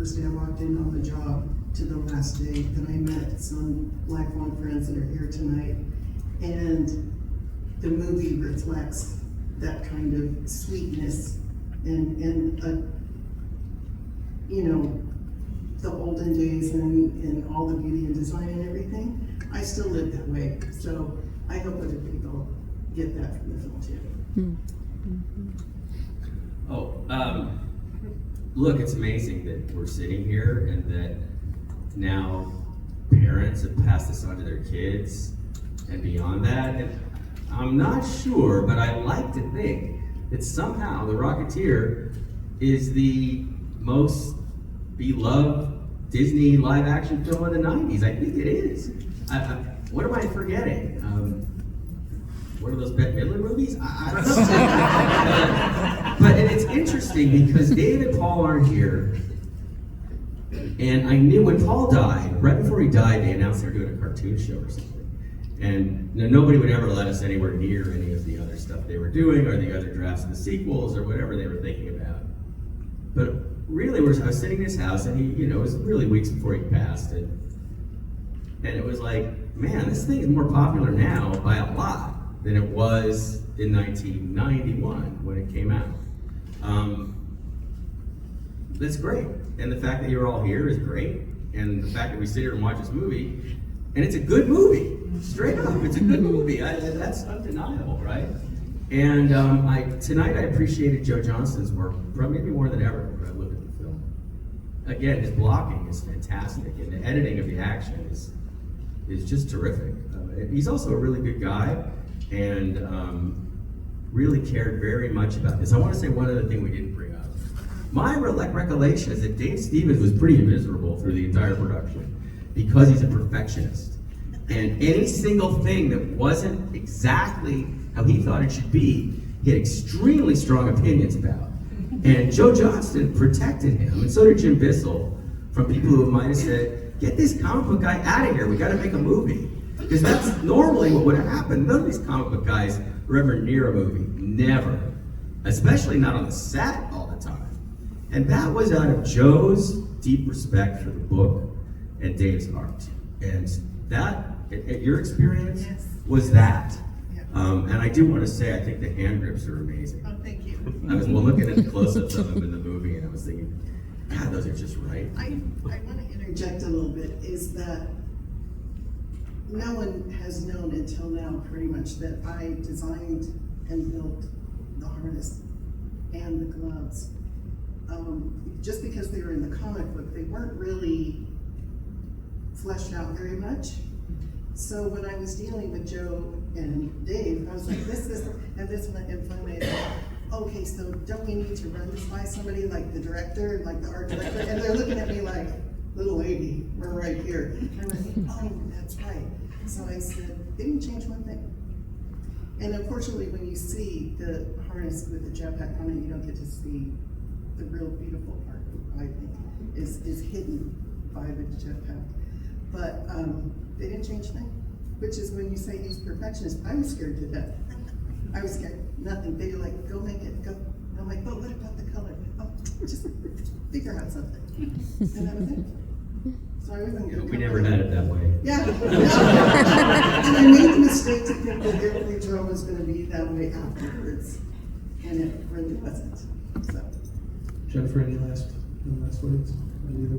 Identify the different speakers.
Speaker 1: first day I walked in on the job to the last day that I met some lifelong friends that are here tonight. And the movie reflects that kind of sweetness and you know, the olden days and all the beauty and design and everything. I still live that way. So I hope other people get that from the film too.
Speaker 2: Look, it's amazing that we're sitting here and that now parents have passed this on to their kids and beyond that. And I'm not sure, but I like to think that somehow The Rocketeer is the most beloved Disney live action film of the 90s. I think it is. What am I forgetting? What are those Bette Midler movies? I don't know. But it's interesting because Dave and Paul aren't here. And I knew when Paul died, right before he died, they announced they were doing a cartoon show or something. And nobody would ever let us anywhere near any of the other stuff they were doing or the other drafts of the sequels or whatever they were thinking about. But really, I was sitting in his house and he, it was really weeks before he passed. And it was like, man, this thing is more popular now by a lot than it was in 1991 when it came out. That's great. And the fact that you're all here is great. And the fact that we sit here and watch this movie, and it's a good movie, straight up, it's a good movie. That's undeniable, right? And tonight I appreciated Joe Johnston's work, probably maybe more than ever when I looked at the film. Again, his blocking is fantastic, and the editing of the action is just terrific. He's also a really good guy, and really cared very much about this. I want to say one other thing we didn't bring up. My recollection is that Dave Stevens was pretty miserable through the entire production because he's a perfectionist. And any single thing that wasn't exactly how he thought it should be, he had extremely strong opinions about. And Joe Johnston protected him, and so did Jim Bissell, from people who might have said, get this comic book guy out of here, we gotta make a movie. Because that's normally what would have happened. None of these comic book guys were ever near a movie, never. Especially not on the set all the time. And that was out of Joe's deep respect for the book and Dave's art. And that, at your experience,
Speaker 1: Yes.
Speaker 2: was that.
Speaker 1: Yeah.
Speaker 2: And I do want to say, I think the hand grips are amazing.
Speaker 1: Oh, thank you.
Speaker 2: I was looking at the close-ups of them in the movie, and I was thinking, God, those are just right.
Speaker 1: I want to interject a little bit, is that no one has known until now pretty much that I designed and built the harness and the gloves. Just because they were in the comic book, they weren't really fleshed out very much. So when I was dealing with Joe and Dave, I was like, this, and this one, and finally I said, okay, so don't we need to run this by somebody like the director, like the art director? And they're looking at me like, little lady, we're right here. And I'm like, oh, that's right. So I said, they didn't change one thing. And unfortunately, when you see the harness with the jetpack on it, you don't get to see the real beautiful part, I think, is hidden by the jetpack. But they didn't change a thing, which is when you say he's perfectionist, I was scared to death. I was scared, nothing. They were like, go make it, go. And I'm like, but what about the color? Oh, just figure out something. And that was it. So I wasn't
Speaker 2: We never had it that way.
Speaker 1: Yeah. And I made the mistake to think that every draw was going to be that way afterwards. And it really wasn't. So.
Speaker 3: Jennifer, any last words? Any other